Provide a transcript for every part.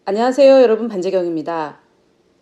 안녕하세요, 여러분. 반재경입니다.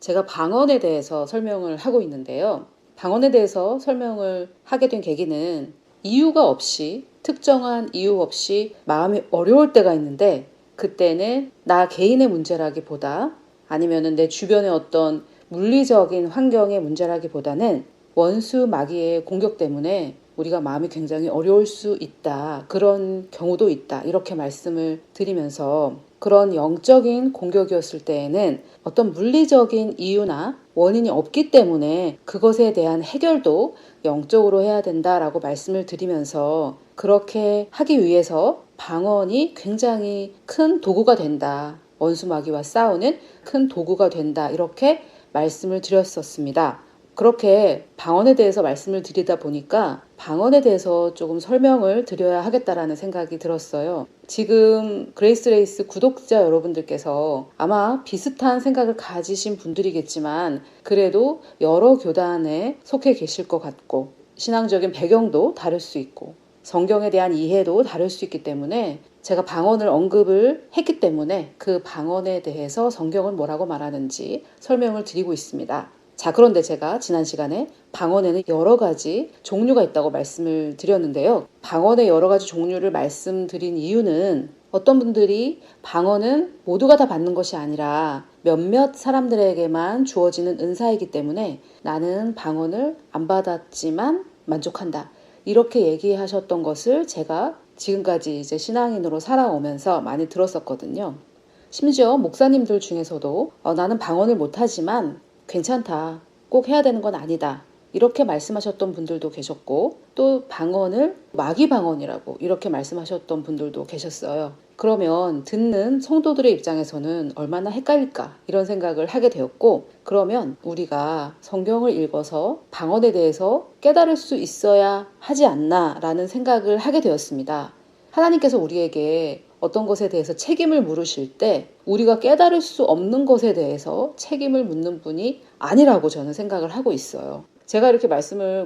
제가 방언에 대해서 설명을 하고 있는데요. 방언에 대해서 설명을 하게 된 계기는 이유가 없이, 특정한 이유 없이 마음이 어려울 때가 있는데, 그때는 나 개인의 문제라기보다 아니면은 내 주변의 어떤 물리적인 환경의 문제라기보다는 원수 마귀의 공격 때문에 우리가 마음이 굉장히 어려울 수 있다. 그런 경우도 있다. 이렇게 말씀을 드리면서 그런 영적인 공격이었을 때에는 어떤 물리적인 이유나 원인이 없기 때문에 그것에 대한 해결도 영적으로 해야 된다라고 말씀을 드리면서 그렇게 하기 위해서 방언이 굉장히 큰 도구가 된다. 원수 마귀와 싸우는 큰 도구가 된다. 이렇게 말씀을 드렸었습니다. 그렇게 방언에 대해서 말씀을 드리다 보니까 방언에 대해서 조금 설명을 드려야 하겠다라는 생각이 들었어요. 지금 그레이스레이스 구독자 여러분들께서 아마 비슷한 생각을 가지신 분들이겠지만 그래도 여러 교단에 속해 계실 것 같고 신앙적인 배경도 다를 수 있고 성경에 대한 이해도 다를 수 있기 때문에 제가 방언을 언급을 했기 때문에 그 방언에 대해서 성경은 뭐라고 말하는지 설명을 드리고 있습니다. 자, 그런데 제가 지난 시간에 방언에는 여러 가지 종류가 있다고 말씀을 드렸는데요. 방언의 여러 가지 종류를 말씀드린 이유는 어떤 분들이 방언은 모두가 다 받는 것이 아니라 몇몇 사람들에게만 주어지는 은사이기 때문에 나는 방언을 안 받았지만 만족한다. 이렇게 얘기하셨던 것을 제가 지금까지 이제 신앙인으로 살아오면서 많이 들었었거든요. 심지어 목사님들 중에서도 나는 방언을 못하지만 괜찮다. 꼭 해야 되는 건 아니다. 이렇게 말씀하셨던 분들도 계셨고 또 방언을 마귀 방언이라고 이렇게 말씀하셨던 분들도 계셨어요. 그러면 듣는 성도들의 입장에서는 얼마나 헷갈릴까 이런 생각을 하게 되었고 그러면 우리가 성경을 읽어서 방언에 대해서 깨달을 수 있어야 하지 않나 라는 생각을 하게 되었습니다. 하나님께서 우리에게 어떤 것에 대해서 책임을 물으실 때 우리가 깨달을 수 없는 것에 대해서 책임을 묻는 분이 아니라고 저는 생각을 하고 있어요. 제가 이렇게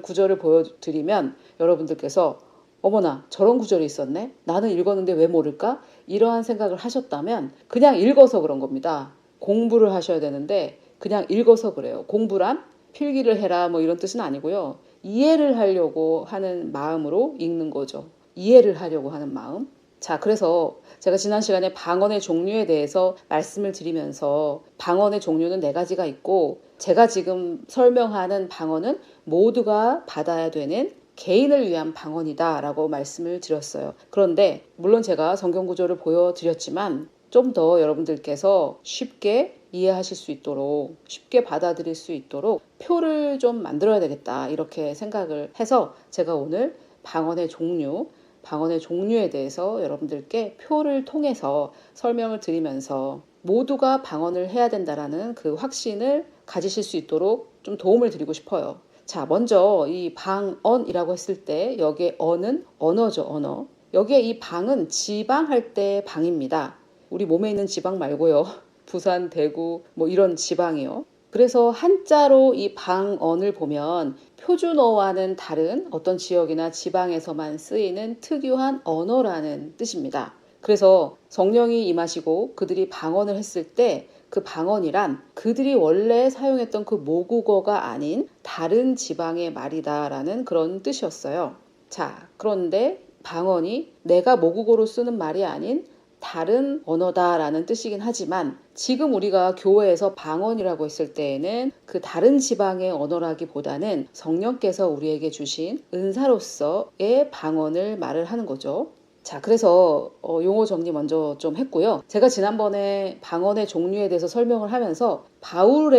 구절을 보여드리면 여러분들께서 어머나 저런 구절이 있었네? 나는 읽었는데 왜 모를까? 이러한 생각을 하셨다면 그냥 읽어서 그런 겁니다. 공부를 하셔야 되는데 그냥 읽어서 그래요. 공부란 필기를 해라 뭐 이런 뜻은 아니고요. 이해를 하려고 하는 마음으로 읽는 거죠. 이해를 하려고 하는 마음. 자, 그래서 제가 지난 시간에 방언의 종류에 대해서 말씀을 드리면서 방언의 종류는 4가지가 있고 제가 지금 설명하는 방언은 모두가 받아야 되는 개인을 위한 방언이다 라고 말씀을 드렸어요. 그런데 물론 제가 성경 구조를 보여드렸지만 좀 더 여러분들께서 쉽게 이해하실 수 있도록 쉽게 받아들일 수 있도록 표를 좀 만들어야 되겠다 이렇게 생각을 해서 제가 오늘 방언의 종류에 대해서 여러분들께 표를 통해서 설명을 드리면서 모두가 방언을 해야 된다라는 그 확신을 가지실 수 있도록 좀 도움을 드리고 싶어요. 자, 먼저 이 방언이라고 했을 때 여기에 언은 언어죠, 언어. 여기에 이 방은 지방할 때 방입니다. 우리 몸에 있는 지방 말고요. 부산, 대구 뭐 이런 지방이요. 그래서 한자로 이 방언을 보면 표준어와는 다른 어떤 지역이나 지방에서만 쓰이는 특유한 언어라는 뜻입니다. 그래서 성령이 임하시고 그들이 방언을 했을 때 그 방언이란 그들이 원래 사용했던 그 모국어가 아닌 다른 지방의 말이다라는 그런 뜻이었어요. 자, 그런데 방언이 내가 모국어로 쓰는 말이 아닌 다른 언어다라는 뜻이긴 하지만 지금 우리가 교회에서 방언이라고 했을 때에는 그 다른 지방의 언어라기보다는 성령께서 우리에게 주신 은사로서의 방언을 말을 하는 거죠. 자, 그래서 용어 정리 먼저 좀 했고요. 제가 지난번에 방언의 종류에 대해서 설명을 하면서 바울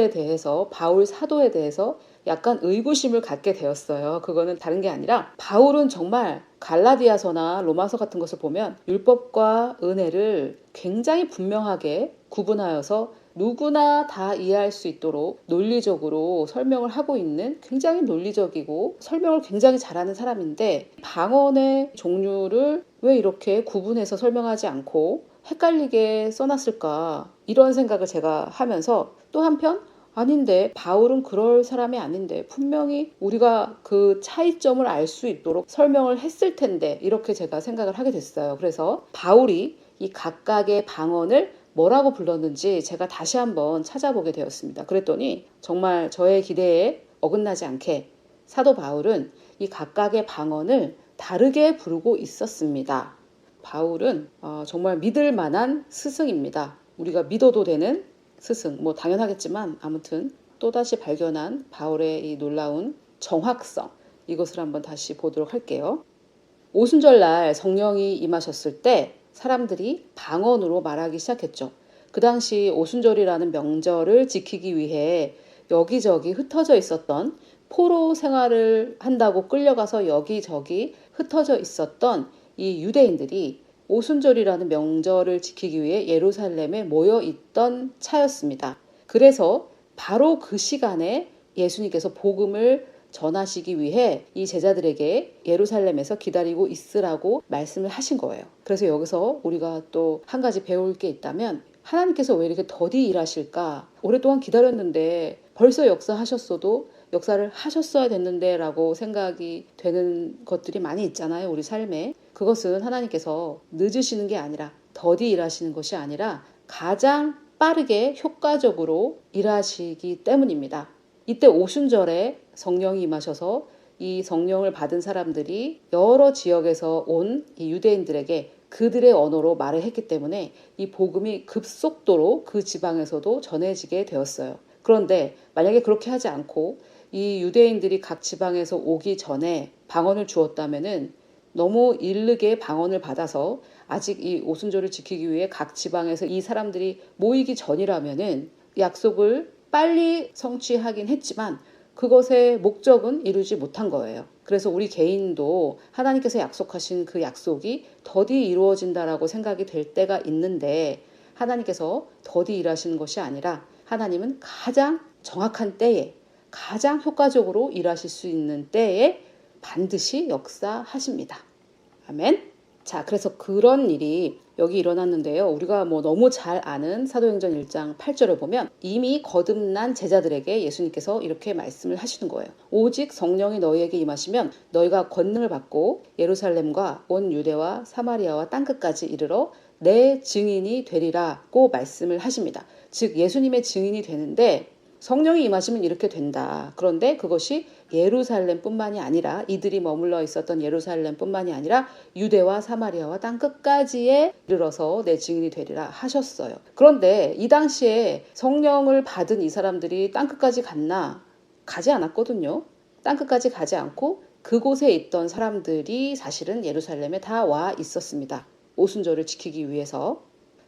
사도에 대해서 약간 의구심을 갖게 되었어요. 그거는 다른 게 아니라 바울은 정말 갈라디아서나 로마서 같은 것을 보면 율법과 은혜를 굉장히 분명하게 구분하여서 누구나 다 이해할 수 있도록 논리적으로 설명을 하고 있는 굉장히 논리적이고 설명을 굉장히 잘하는 사람인데 방언의 종류를 왜 이렇게 구분해서 설명하지 않고 헷갈리게 써놨을까 이런 생각을 제가 하면서 또 한편 아닌데 바울은 그럴 사람이 아닌데 분명히 우리가 그 차이점을 알 수 있도록 설명을 했을 텐데 이렇게 제가 생각을 하게 됐어요. 그래서 바울이 이 각각의 방언을 뭐라고 불렀는지 제가 다시 한번 찾아보게 되었습니다. 그랬더니 정말 저의 기대에 어긋나지 않게 사도 바울은 이 각각의 방언을 다르게 부르고 있었습니다. 바울은 정말 믿을 만한 스승입니다. 우리가 믿어도 되는 스승, 뭐 당연하겠지만 아무튼 또다시 발견한 바울의 이 놀라운 정확성, 이것을 한번 다시 보도록 할게요. 오순절날 성령이 임하셨을 때 사람들이 방언으로 말하기 시작했죠. 그 당시 오순절이라는 명절을 지키기 위해 여기저기 흩어져 있었던, 포로 생활을 한다고 끌려가서 여기저기 흩어져 있었던 이 유대인들이 오순절이라는 명절을 지키기 위해 예루살렘에 모여 있던 차였습니다. 그래서 바로 그 시간에 예수님께서 복음을 전하시기 위해 이 제자들에게 예루살렘에서 기다리고 있으라고 말씀을 하신 거예요. 그래서 여기서 우리가 또 한 가지 배울 게 있다면, 하나님께서 왜 이렇게 더디 일하실까? 오랫동안 기다렸는데 벌써 역사하셨어도 역사를 하셨어야 됐는데 라고 생각이 되는 것들이 많이 있잖아요, 우리 삶에. 그것은 하나님께서 늦으시는 게 아니라, 더디 일하시는 것이 아니라 가장 빠르게 효과적으로 일하시기 때문입니다. 이때 오순절에 성령이 임하셔서 이 성령을 받은 사람들이 여러 지역에서 온 이 유대인들에게 그들의 언어로 말을 했기 때문에 이 복음이 급속도로 그 지방에서도 전해지게 되었어요. 그런데 만약에 그렇게 하지 않고 이 유대인들이 각 지방에서 오기 전에 방언을 주었다면은, 너무 이르게 방언을 받아서 아직 이 오순절을 지키기 위해 각 지방에서 이 사람들이 모이기 전이라면은 약속을 빨리 성취하긴 했지만 그것의 목적은 이루지 못한 거예요. 그래서 우리 개인도 하나님께서 약속하신 그 약속이 더디 이루어진다라고 생각이 될 때가 있는데, 하나님께서 더디 일하시는 것이 아니라 하나님은 가장 정확한 때에, 가장 효과적으로 일하실 수 있는 때에 반드시 역사하십니다. 아멘. 자, 그래서 그런 일이 여기 일어났는데요. 우리가 뭐 너무 잘 아는 사도행전 1장 8절을 보면 이미 거듭난 제자들에게 예수님께서 이렇게 말씀을 하시는 거예요. 오직 성령이 너희에게 임하시면 너희가 권능을 받고 예루살렘과 온 유대와 사마리아와 땅끝까지 이르러 내 증인이 되리라고 말씀을 하십니다. 즉 예수님의 증인이 되는데, 성령이 임하시면 이렇게 된다. 그런데 그것이 예루살렘뿐만이 아니라, 이들이 머물러 있었던 예루살렘뿐만이 아니라 유대와 사마리아와 땅끝까지에 이르러서 내 증인이 되리라 하셨어요. 그런데 이 당시에 성령을 받은 이 사람들이 땅끝까지 갔나? 가지 않았거든요. 땅끝까지 가지 않고 그곳에 있던 사람들이 사실은 예루살렘에 다 와 있었습니다. 오순절을 지키기 위해서.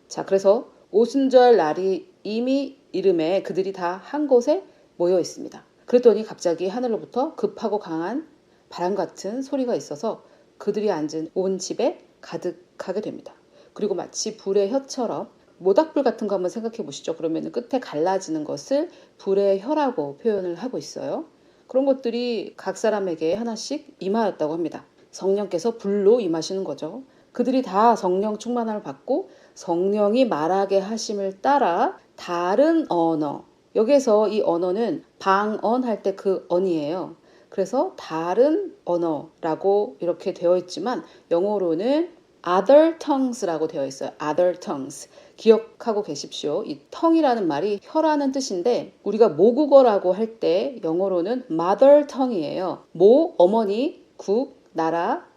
자, 그래서 오순절 날이 이미 이름에 그들이 다 한 곳에 모여 있습니다. 그랬더니 갑자기 하늘로부터 급하고 강한 바람 같은 소리가 있어서 그들이 앉은 온 집에 가득하게 됩니다. 그리고 마치 불의 혀처럼, 모닥불 같은 거 한번 생각해 보시죠. 그러면 끝에 갈라지는 것을 불의 혀라고 표현을 하고 있어요. 그런 것들이 각 사람에게 하나씩 임하였다고 합니다. 성령께서 불로 임하시는 거죠. 그들이 다 성령 충만함을 받고 성령이 말하게 하심을 따라 다른 언어, 여기에서 이 언어는 방언할 때 그 언이에요. 그래서 다른 언어라고 이렇게 되어 있지만 영어로는 other tongues라고 되어 있어요. other tongues. 기억하고 계십시오. 이 tongue이라는 말이 혀라는 뜻인데, 우리가 모국어라고 할 때 영어로는 mother tongue이에요. 모, 어머니, 국, 나라,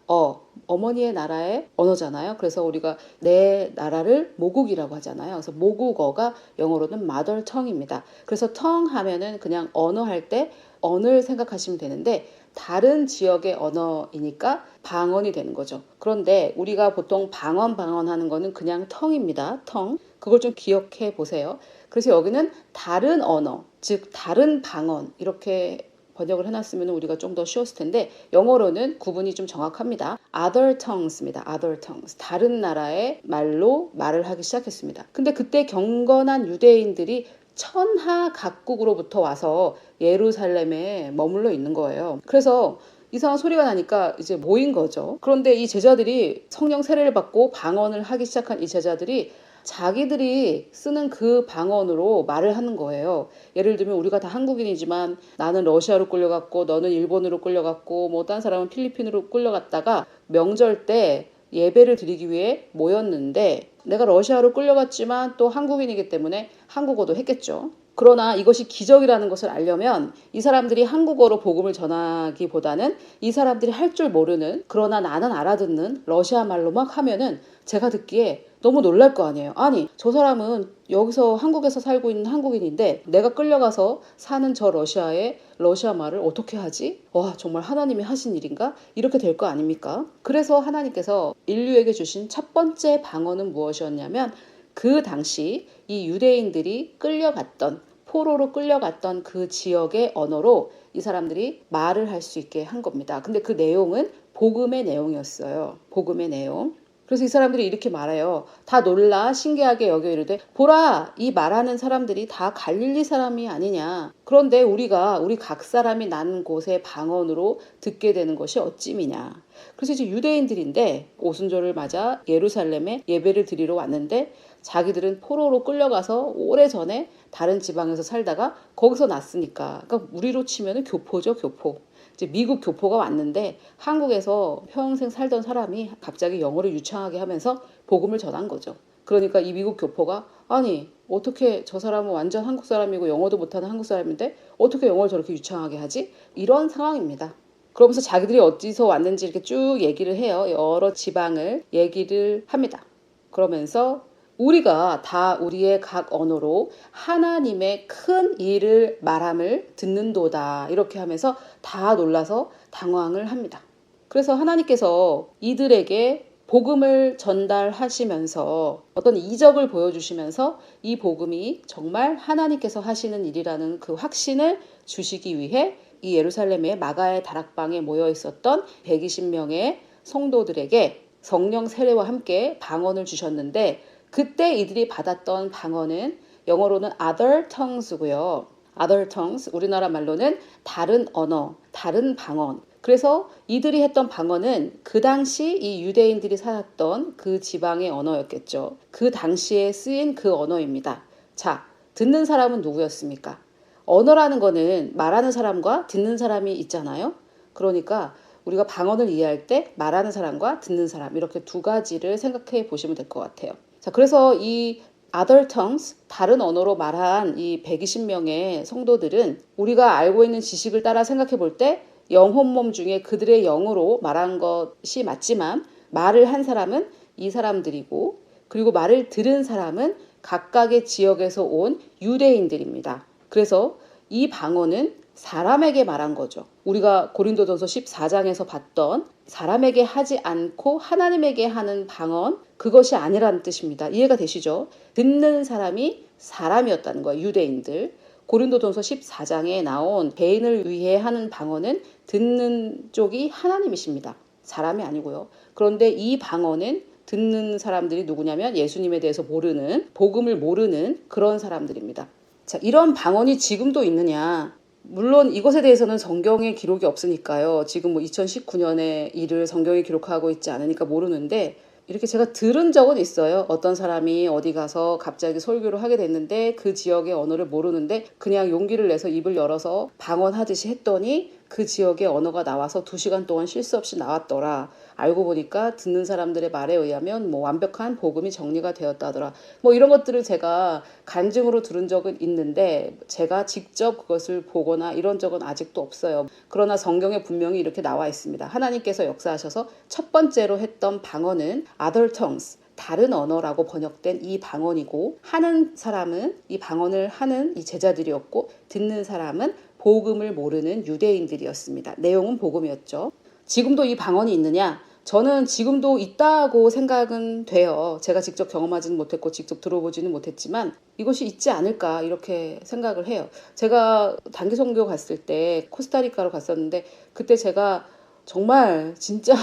어머니의 나라의 언어잖아요. 그래서 우리가 내 나라를 모국이라고 하잖아요. 그래서 모국어가 영어로는 mother tongue입니다. 그래서 tongue 하면은 그냥 언어 할 때 언어를 생각하시면 되는데, 다른 지역의 언어이니까 방언이 되는 거죠. 그런데 우리가 보통 방언하는 거는 그냥 tongue입니다. tongue. 그걸 좀 기억해 보세요. 그래서 여기는 다른 언어, 즉 다른 방언, 이렇게 번역을 해놨으면 우리가 좀 더 쉬웠을 텐데, 영어로는 구분이 좀 정확합니다. other tongues입니다. other tongues. 다른 나라의 말로 말을 하기 시작했습니다. 근데 그때 경건한 유대인들이 천하 각국으로부터 와서 예루살렘에 머물러 있는 거예요. 그래서 이상한 소리가 나니까 이제 모인 거죠. 그런데 이 제자들이 성령 세례를 받고 방언을 하기 시작한 이 제자들이 자기들이 쓰는 그 방언으로 말을 하는 거예요. 예를 들면 우리가 다 한국인이지만 나는 러시아로 끌려갔고 너는 일본으로 끌려갔고 뭐 딴 사람은 필리핀으로 끌려갔다가 명절 때 예배를 드리기 위해 모였는데 내가 러시아로 끌려갔지만 또 한국인이기 때문에 한국어도 했겠죠. 그러나 이것이 기적이라는 것을 알려면 이 사람들이 한국어로 복음을 전하기보다는 이 사람들이 할 줄 모르는, 그러나 나는 알아듣는 러시아 말로 막 하면은 제가 듣기에 너무 놀랄 거 아니에요. 아니, 저 사람은 여기서 한국에서 살고 있는 한국인인데 내가 끌려가서 사는 저 러시아에 러시아 말을 어떻게 하지? 와, 정말 하나님이 하신 일인가? 이렇게 될 거 아닙니까? 그래서 하나님께서 인류에게 주신 첫 번째 방언은 무엇이었냐면, 그 당시 이 유대인들이 끌려갔던, 포로로 끌려갔던 그 지역의 언어로 이 사람들이 말을 할 수 있게 한 겁니다. 근데 그 내용은 복음의 내용이었어요. 복음의 내용. 그래서 이 사람들이 이렇게 말해요. 다 놀라 신기하게 여겨 이르되, 보라, 이 말하는 사람들이 다 갈릴리 사람이 아니냐. 그런데 우리가 우리 각 사람이 난 곳의 방언으로 듣게 되는 것이 어찌미냐. 그래서 이제 유대인들인데 오순절을 맞아 예루살렘에 예배를 드리러 왔는데, 자기들은 포로로 끌려가서 오래전에 다른 지방에서 살다가 거기서 났으니까, 그러니까 우리로 치면 교포죠, 교포. 이제 미국 교포가 왔는데 한국에서 평생 살던 사람이 갑자기 영어를 유창하게 하면서 복음을 전한 거죠. 그러니까 이 미국 교포가, 아니, 어떻게 저 사람은 완전 한국 사람이고 영어도 못하는 한국 사람인데 어떻게 영어를 저렇게 유창하게 하지? 이런 상황입니다. 그러면서 자기들이 어디서 왔는지 이렇게 쭉 얘기를 해요. 여러 지방을 얘기를 합니다. 그러면서 우리가 다 우리의 각 언어로 하나님의 큰 일을 말함을 듣는도다, 이렇게 하면서 다 놀라서 당황을 합니다. 그래서 하나님께서 이들에게 복음을 전달하시면서 어떤 이적을 보여주시면서 이 복음이 정말 하나님께서 하시는 일이라는 그 확신을 주시기 위해 이 예루살렘의 마가의 다락방에 모여 있었던 120명의 성도들에게 성령 세례와 함께 방언을 주셨는데, 그때 이들이 받았던 방언은 영어로는 other tongues고요. other tongues, 우리나라 말로는 다른 언어, 다른 방언. 그래서 이들이 했던 방언은 그 당시 이 유대인들이 살았던 그 지방의 언어였겠죠. 그 당시에 쓰인 그 언어입니다. 자, 듣는 사람은 누구였습니까? 언어라는 거는 말하는 사람과 듣는 사람이 있잖아요. 그러니까 우리가 방언을 이해할 때 말하는 사람과 듣는 사람, 이렇게 두 가지를 생각해 보시면 될 것 같아요. 자, 그래서 이 other tongues, 다른 언어로 말한 이 120명의 성도들은 우리가 알고 있는 지식을 따라 생각해 볼 때 영혼몸 중에 그들의 영으로 말한 것이 맞지만, 말을 한 사람은 이 사람들이고, 그리고 말을 들은 사람은 각각의 지역에서 온 유대인들입니다. 그래서 이 방언은 사람에게 말한 거죠. 우리가 고린도전서 14장에서 봤던 사람에게 하지 않고 하나님에게 하는 방언, 그것이 아니라는 뜻입니다. 이해가 되시죠? 듣는 사람이 사람이었다는 거예요. 유대인들. 고린도전서 14장에 나온 개인을 위해 하는 방언은 듣는 쪽이 하나님이십니다. 사람이 아니고요. 그런데 이 방언은 듣는 사람들이 누구냐면 예수님에 대해서 모르는, 복음을 모르는 그런 사람들입니다. 자, 이런 방언이 지금도 있느냐? 물론 이것에 대해서는 성경에 기록이 없으니까요. 지금 뭐 2019년의 일을 성경에 기록하고 있지 않으니까 모르는데, 이렇게 제가 들은 적은 있어요. 어떤 사람이 어디 가서 갑자기 설교를 하게 됐는데 그 지역의 언어를 모르는데 그냥 용기를 내서 입을 열어서 방언하듯이 했더니 그 지역의 언어가 나와서 2시간 동안 쉴 수 없이 나왔더라. 알고 보니까 듣는 사람들의 말에 의하면 뭐 완벽한 복음이 정리가 되었다더라. 뭐 이런 것들을 제가 간증으로 들은 적은 있는데 제가 직접 그것을 보거나 이런 적은 아직도 없어요. 그러나 성경에 분명히 이렇게 나와 있습니다. 하나님께서 역사하셔서 첫 번째로 했던 방언은 other tongues, 다른 언어라고 번역된 이 방언이고, 하는 사람은 이 방언을 하는 이 제자들이었고, 듣는 사람은 복음을 모르는 유대인들이었습니다. 내용은 복음이었죠. 지금도 이 방언이 있느냐? 저는 지금도 있다고 생각은 돼요. 제가 직접 경험하지는 못했고 직접 들어보지는 못했지만 이것이 있지 않을까 이렇게 생각을 해요. 제가 단기 선교 갔을 때 코스타리카로 갔었는데, 그때 제가 정말 진짜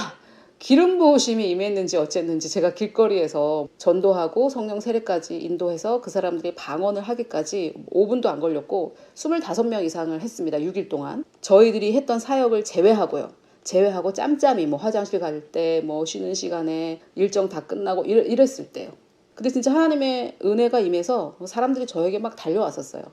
기름 부으심이 임했는지 어쨌는지 제가 길거리에서 전도하고 성령 세례까지 인도해서 그 사람들이 방언을 하기까지 5분도 안 걸렸고 25명 이상을 했습니다. 6일 동안. 저희들이 했던 사역을 제외하고요. 제외하고 짬짬이 뭐 화장실 갈 때, 뭐 쉬는 시간에 일정 다 끝나고 이랬을 때요. 근데 진짜 하나님의 은혜가 임해서 사람들이 저에게 막 달려왔었어요.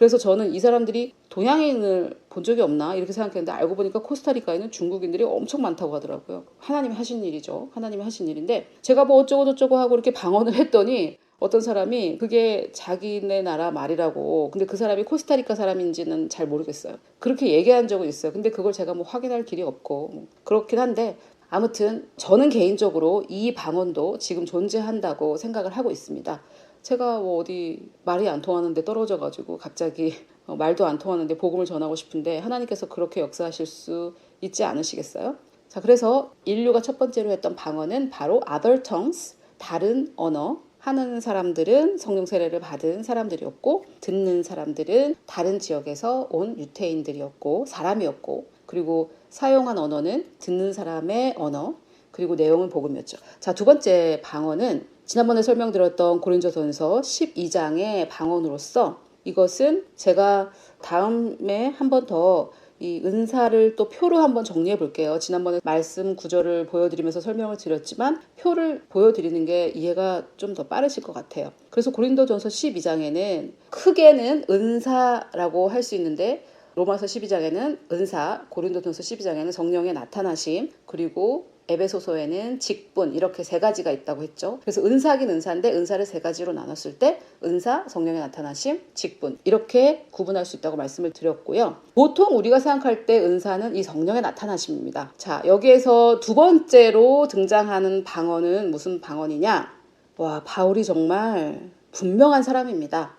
그래서 저는 이 사람들이 동양인을 본 적이 없나 이렇게 생각했는데 알고 보니까 코스타리카에는 중국인들이 엄청 많다고 하더라고요. 하나님이 하신 일이죠. 하나님이 하신 일인데 제가 뭐 어쩌고 저쩌고 하고 이렇게 방언을 했더니 어떤 사람이 그게 자기네 나라 말이라고, 근데 그 사람이 코스타리카 사람인지는 잘 모르겠어요. 그렇게 얘기한 적은 있어요. 근데 그걸 제가 뭐 확인할 길이 없고 뭐 그렇긴 한데, 아무튼 저는 개인적으로 이 방언도 지금 존재한다고 생각을 하고 있습니다. 제가 뭐 어디 말이 안 통하는데 떨어져가지고 갑자기 말도 안 통하는데 복음을 전하고 싶은데 하나님께서 그렇게 역사하실 수 있지 않으시겠어요? 자, 그래서 인류가 첫 번째로 했던 방언은 바로 other tongues, 다른 언어. 하는 사람들은 성령 세례를 받은 사람들이었고, 듣는 사람들은 다른 지역에서 온 유태인들이었고 사람이었고, 그리고 사용한 언어는 듣는 사람의 언어, 그리고 내용은 복음이었죠. 자, 두 번째 방언은 지난번에 설명드렸던 고린도전서 12장의 방언으로서, 이것은 제가 다음에 한 번 더 이 은사를 또 표로 한번 정리해 볼게요. 지난번에 말씀 구절을 보여드리면서 설명을 드렸지만 표를 보여드리는 게 이해가 좀 더 빠르실 것 같아요. 그래서 고린도전서 12장에는 크게는 은사라고 할 수 있는데, 로마서 12장에는 은사, 고린도전서 12장에는 성령의 나타나심, 그리고 에베소서에는 직분, 이렇게 세 가지가 있다고 했죠. 그래서 은사긴 은사인데 은사를 세 가지로 나눴을 때 은사, 성령의 나타나심, 직분, 이렇게 구분할 수 있다고 말씀을 드렸고요. 보통 우리가 생각할 때 은사는 이 성령의 나타나심입니다. 자, 여기에서 두 번째로 등장하는 방언은 무슨 방언이냐? 와, 바울이 정말 분명한 사람입니다.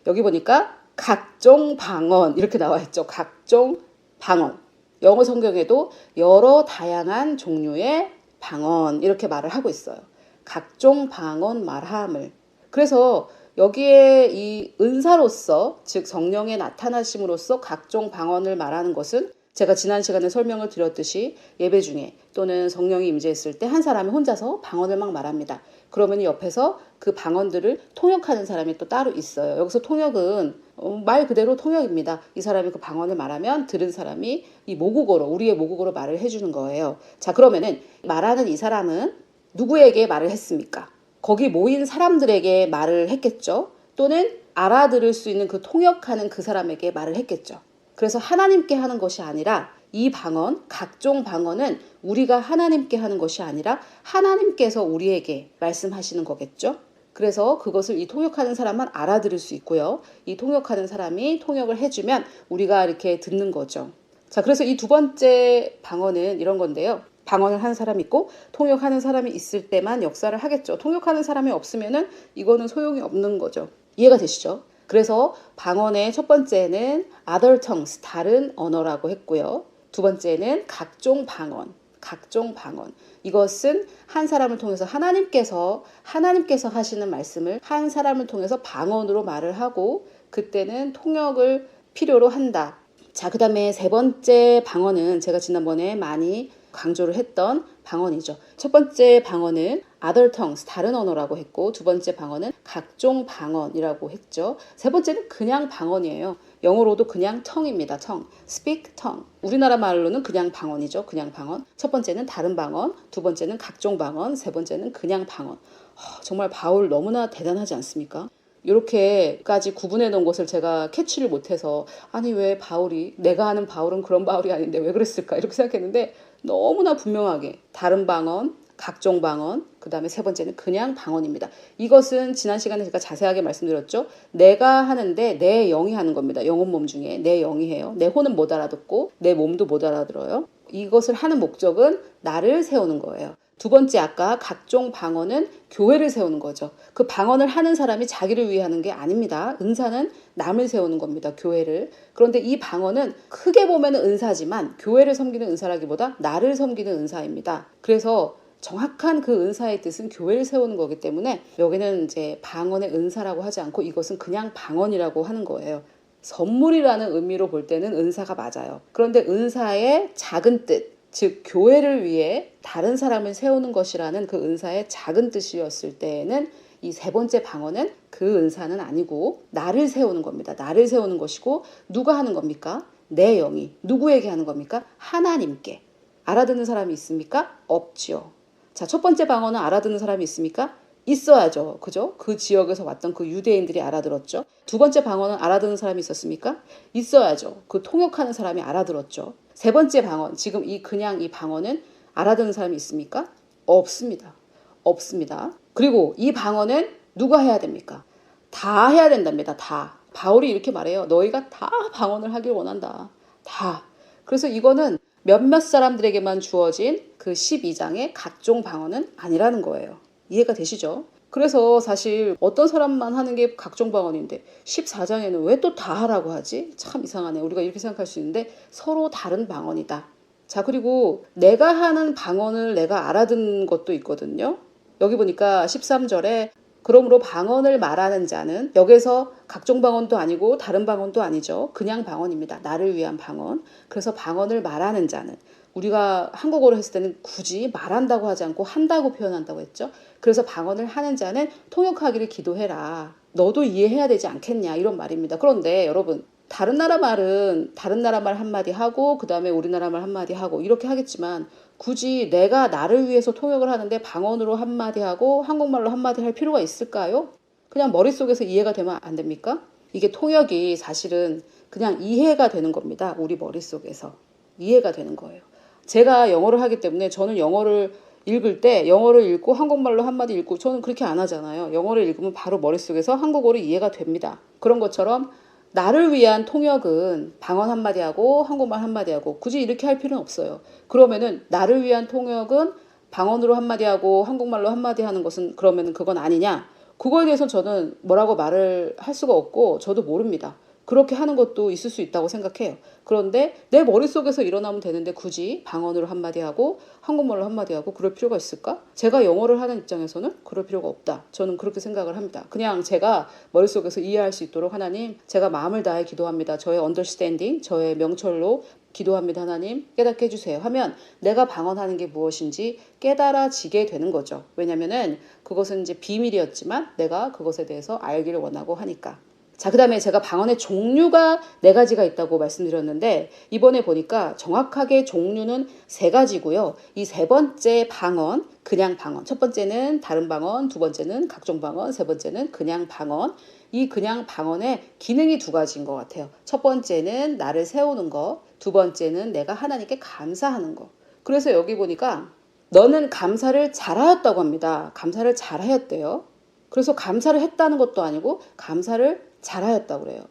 여기 보니까 각종 방언 이렇게 나와 있죠. 각종 방언. 영어 성경에도 여러 다양한 종류의 방언 이렇게 말을 하고 있어요. 각종 방언 말함을. 그래서 여기에 이 은사로서, 즉 성령의 나타나심으로써 각종 방언을 말하는 것은 제가 지난 시간에 설명을 드렸듯이 예배 중에 또는 성령이 임재했을 때 한 사람이 혼자서 방언을 막 말합니다. 그러면 옆에서 그 방언들을 통역하는 사람이 또 따로 있어요. 여기서 통역은 말 그대로 통역입니다. 이 사람이 그 방언을 말하면 들은 사람이 이 모국어로, 우리의 모국어로 말을 해주는 거예요. 자, 그러면은 말하는 이 사람은 누구에게 말을 했습니까? 거기 모인 사람들에게 말을 했겠죠. 또는 알아들을 수 있는 그 통역하는 그 사람에게 말을 했겠죠. 그래서 하나님께 하는 것이 아니라 이 방언, 각종 방언은 우리가 하나님께 하는 것이 아니라 하나님께서 우리에게 말씀하시는 거겠죠. 그래서 그것을 이 통역하는 사람만 알아들을 수 있고요. 이 통역하는 사람이 통역을 해주면 우리가 이렇게 듣는 거죠. 자, 그래서 이 두 번째 방언은 이런 건데요. 방언을 하는 사람이 있고 통역하는 사람이 있을 때만 역사를 하겠죠. 통역하는 사람이 없으면은 이거는 소용이 없는 거죠. 이해가 되시죠? 그래서 방언의 첫 번째는 other tongues, 다른 언어라고 했고요. 두 번째는 각종 방언, 각종 방언. 이것은 한 사람을 통해서 하나님께서 하시는 말씀을 한 사람을 통해서 방언으로 말을 하고 그때는 통역을 필요로 한다. 자, 그 다음에 세 번째 방언은 제가 지난번에 많이 강조를 했던 방언이죠. 첫 번째 방언은 other tongues, 다른 언어라고 했고, 두 번째 방언은 각종 방언이라고 했죠. 세 번째는 그냥 방언이에요. 영어로도 그냥 tongue입니다. tongue, speak tongue. 우리나라 말로는 그냥 방언이죠. 그냥 방언. 첫 번째는 다른 방언, 두 번째는 각종 방언, 세 번째는 그냥 방언. 정말 바울 너무나 대단하지 않습니까? 이렇게까지 구분해 놓은 것을 제가 캐치를 못해서, 아니 왜 바울이, 내가 아는 바울은 그런 바울이 아닌데 왜 그랬을까 이렇게 생각했는데, 너무나 분명하게 다른 방언, 각종 방언, 그 다음에 세 번째는 그냥 방언입니다. 이것은 지난 시간에 제가 자세하게 말씀드렸죠. 내가 하는데 내 영이 하는 겁니다. 영혼 몸 중에 내 영이 해요. 내 혼은 못 알아듣고 내 몸도 못 알아들어요. 이것을 하는 목적은 나를 세우는 거예요. 두 번째, 아까 각종 방언은 교회를 세우는 거죠. 그 방언을 하는 사람이 자기를 위해 하는 게 아닙니다. 은사는 남을 세우는 겁니다. 교회를. 그런데 이 방언은 크게 보면 은사지만 교회를 섬기는 은사라기보다 나를 섬기는 은사입니다. 그래서 정확한 그 은사의 뜻은 교회를 세우는 거기 때문에 여기는 이제 방언의 은사라고 하지 않고 이것은 그냥 방언이라고 하는 거예요. 선물이라는 의미로 볼 때는 은사가 맞아요. 그런데 은사의 작은 뜻, 즉 교회를 위해 다른 사람을 세우는 것이라는 그 은사의 작은 뜻이었을 때에는 이 세 번째 방언은 그 은사는 아니고 나를 세우는 겁니다. 나를 세우는 것이고 누가 하는 겁니까? 내 영이. 누구에게 하는 겁니까? 하나님께. 알아듣는 사람이 있습니까? 없지요. 자, 첫 번째 방언은 알아듣는 사람이 있습니까? 있어야죠. 그죠? 그 지역에서 왔던 그 유대인들이 알아들었죠. 두 번째 방언은 알아듣는 사람이 있었습니까? 있어야죠. 그 통역하는 사람이 알아들었죠. 세 번째 방언, 지금 그냥 이 방언은 알아듣는 사람이 있습니까? 없습니다. 없습니다. 그리고 이 방언은 누가 해야 됩니까? 다 해야 된답니다. 다. 바울이 이렇게 말해요. 너희가 다 방언을 하길 원한다. 다. 그래서 이거는 몇몇 사람들에게만 주어진 그 12장의 각종 방언은 아니라는 거예요. 이해가 되시죠? 그래서 사실 어떤 사람만 하는 게 각종 방언인데 14장에는 왜 또 다 하라고 하지? 참 이상하네. 우리가 이렇게 생각할 수 있는데 서로 다른 방언이다. 자, 그리고 내가 하는 방언을 내가 알아듣는 것도 있거든요. 여기 보니까 13절에 그러므로 방언을 말하는 자는 여기서 각종 방언도 아니고 다른 방언도 아니죠. 그냥 방언입니다. 나를 위한 방언. 그래서 방언을 말하는 자는 우리가 한국어로 했을 때는 굳이 말한다고 하지 않고 한다고 표현한다고 했죠. 그래서 방언을 하는 자는 통역하기를 기도해라. 너도 이해해야 되지 않겠냐 이런 말입니다. 그런데 여러분 다른 나라 말은 다른 나라 말 한마디 하고 그 다음에 우리나라 말 한마디 하고 이렇게 하겠지만 굳이 내가 나를 위해서 통역을 하는데 방언으로 한마디 하고 한국말로 한마디 할 필요가 있을까요? 그냥 머릿속에서 이해가 되면 안 됩니까? 이게 통역이 사실은 그냥 이해가 되는 겁니다. 우리 머릿속에서. 이해가 되는 거예요. 제가 영어를 하기 때문에 저는 영어를 읽을 때 영어를 읽고 한국말로 한마디 읽고 저는 그렇게 안 하잖아요. 영어를 읽으면 바로 머릿속에서 한국어로 이해가 됩니다. 그런 것처럼 나를 위한 통역은 방언 한마디 하고 한국말 한마디 하고 굳이 이렇게 할 필요는 없어요. 그러면은 나를 위한 통역은 방언으로 한마디 하고 한국말로 한마디 하는 것은 그러면은 그건 아니냐? 그거에 대해서 저는 뭐라고 말을 할 수가 없고 저도 모릅니다. 그렇게 하는 것도 있을 수 있다고 생각해요. 그런데 내 머릿속에서 일어나면 되는데 굳이 방언으로 한마디 하고 한국말로 한마디 하고 그럴 필요가 있을까? 제가 영어를 하는 입장에서는 그럴 필요가 없다. 저는 그렇게 생각을 합니다. 그냥 제가 머릿속에서 이해할 수 있도록 하나님, 제가 마음을 다해 기도합니다. 저의 언더스탠딩, 저의 명철로 기도합니다. 하나님 깨닫게 해주세요 하면 내가 방언하는 게 무엇인지 깨달아지게 되는 거죠. 왜냐면은 그것은 이제 비밀이었지만 내가 그것에 대해서 알기를 원하고 하니까. 자, 그 다음에 제가 방언의 종류가 4가지가 있다고 말씀드렸는데 이번에 보니까 정확하게 종류는 3가지고요. 이 세 번째 방언, 그냥 방언. 첫 번째는 다른 방언, 두 번째는 각종 방언, 세 번째는 그냥 방언. 이 그냥 방언의 기능이 2가지인 것 같아요. 첫 번째는 나를 세우는 거, 두 번째는 내가 하나님께 감사하는 거. 그래서 여기 보니까 너는 감사를 잘하였다고 합니다. 감사를 잘하였대요. 그래서 감사를 했다는 것도 아니고 감사를 잘하였다고 그래요.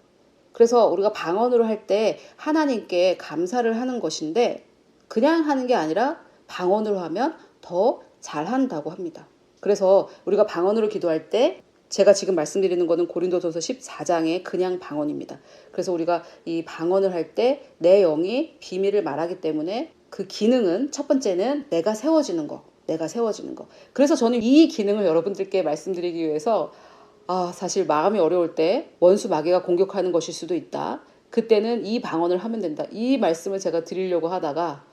그래서 우리가 방언으로 할 때 하나님께 감사를 하는 것인데 그냥 하는 게 아니라 방언으로 하면 더 잘한다고 합니다. 그래서 우리가 방언으로 기도할 때 제가 지금 말씀드리는 거는 고린도전서 14장의 그냥 방언입니다. 그래서 우리가 이 방언을 할 때 내 영이 비밀을 말하기 때문에 그 기능은 첫 번째는 내가 세워지는 거. 내가 세워지는 거. 그래서 저는 이 기능을 여러분들께 말씀드리기 위해서 사실 마음이 어려울 때 원수 마귀가 공격하는 것일 수도 있다. 그때는 이 방언을 하면 된다. 이 말씀을 제가 드리려고 하다가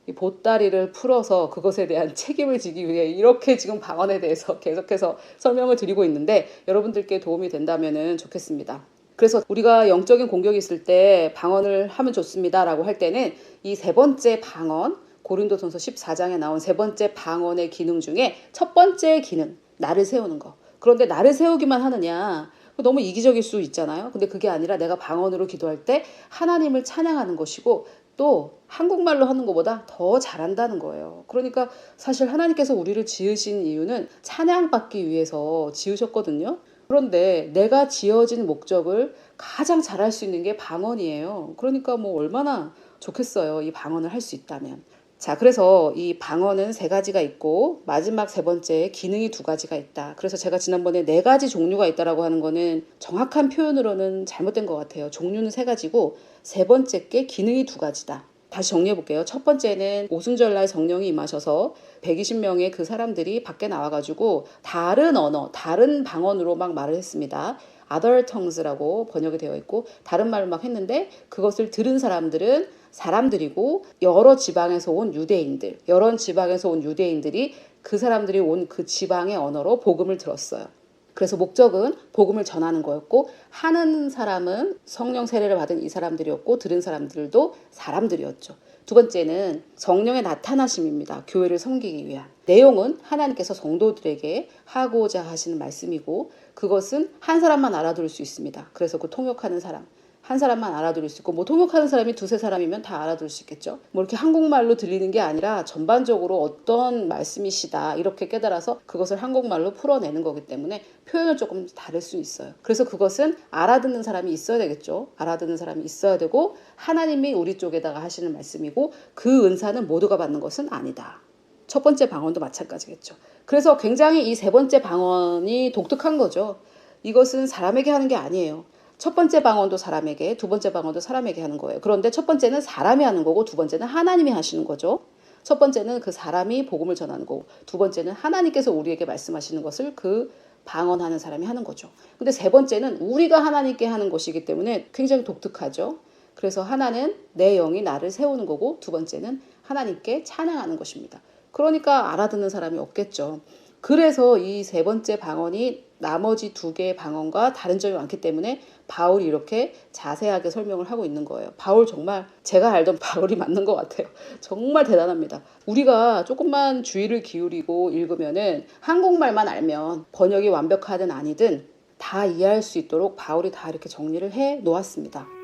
이 보따리를 풀어서 그것에 대한 책임을 지기 위해 이렇게 지금 방언에 대해서 계속해서 설명을 드리고 있는데 여러분들께 도움이 된다면 좋겠습니다. 그래서 우리가 영적인 공격이 있을 때 방언을 하면 좋습니다 라고 할 때는 이 3번째 방언, 고린도전서 14장에 나온 3번째 방언의 기능 중에 첫 번째 기능, 나를 세우는 거. 그런데 나를 세우기만 하느냐? 너무 이기적일 수 있잖아요. 근데 그게 아니라 내가 방언으로 기도할 때 하나님을 찬양하는 것이고 또 한국말로 하는 것보다 더 잘한다는 거예요. 그러니까 사실 하나님께서 우리를 지으신 이유는 찬양받기 위해서 지으셨거든요. 그런데 내가 지어진 목적을 가장 잘할 수 있는 게 방언이에요. 그러니까 뭐 얼마나 좋겠어요. 이 방언을 할 수 있다면. 자, 그래서 이 방언은 3가지가 있고 마지막 3번째 기능이 2가지가 있다. 그래서 제가 지난번에 4가지 종류가 있다라고 하는 거는 정확한 표현으로는 잘못된 것 같아요. 종류는 3가지고 3번째 게 기능이 2가지다. 다시 정리해 볼게요. 첫 번째는 오순절날 성령이 임하셔서 120명의 그 사람들이 밖에 나와가지고 다른 언어, 다른 방언으로 막 말을 했습니다. other tongues라고 번역이 되어 있고 다른 말을 막 했는데 그것을 들은 사람들은 사람들이고 여러 지방에서 온 유대인들, 여러 지방에서 온 유대인들이 그 사람들이 온 그 지방의 언어로 복음을 들었어요. 그래서 목적은 복음을 전하는 거였고 하는 사람은 성령 세례를 받은 이 사람들이었고 들은 사람들도 사람들이었죠. 두 번째는 성령의 나타나심입니다. 교회를 섬기기 위한. 내용은 하나님께서 성도들에게 하고자 하시는 말씀이고 그것은 한 사람만 알아들을 수 있습니다. 그래서 그 통역하는 사람. 한 사람만 알아들을 수 있고 통역하는 사람이 두세 사람이면 다 알아들을 수 있겠죠. 이렇게 한국말로 들리는 게 아니라 전반적으로 어떤 말씀이시다 이렇게 깨달아서 그것을 한국말로 풀어내는 거기 때문에 표현을 조금 다를 수 있어요. 그래서 그것은 알아듣는 사람이 있어야 되겠죠. 알아듣는 사람이 있어야 되고 하나님이 우리 쪽에다가 하시는 말씀이고 그 은사는 모두가 받는 것은 아니다. 첫 번째 방언도 마찬가지겠죠. 그래서 굉장히 이 세 번째 방언이 독특한 거죠. 이것은 사람에게 하는 게 아니에요. 첫 번째 방언도 사람에게, 두 번째 방언도 사람에게 하는 거예요. 그런데 첫 번째는 사람이 하는 거고 두 번째는 하나님이 하시는 거죠. 첫 번째는 그 사람이 복음을 전하는 거고 두 번째는 하나님께서 우리에게 말씀하시는 것을 그 방언하는 사람이 하는 거죠. 근데 세 번째는 우리가 하나님께 하는 것이기 때문에 굉장히 독특하죠. 그래서 하나는 내 영이 나를 세우는 거고 두 번째는 하나님께 찬양하는 것입니다. 그러니까 알아듣는 사람이 없겠죠. 그래서 이 세 번째 방언이 나머지 두 개의 방언과 다른 점이 많기 때문에 바울이 이렇게 자세하게 설명을 하고 있는 거예요. 바울 정말 제가 알던 바울이 맞는 것 같아요. 정말 대단합니다. 우리가 조금만 주의를 기울이고 읽으면은 한국말만 알면 번역이 완벽하든 아니든 다 이해할 수 있도록 바울이 다 이렇게 정리를 해 놓았습니다.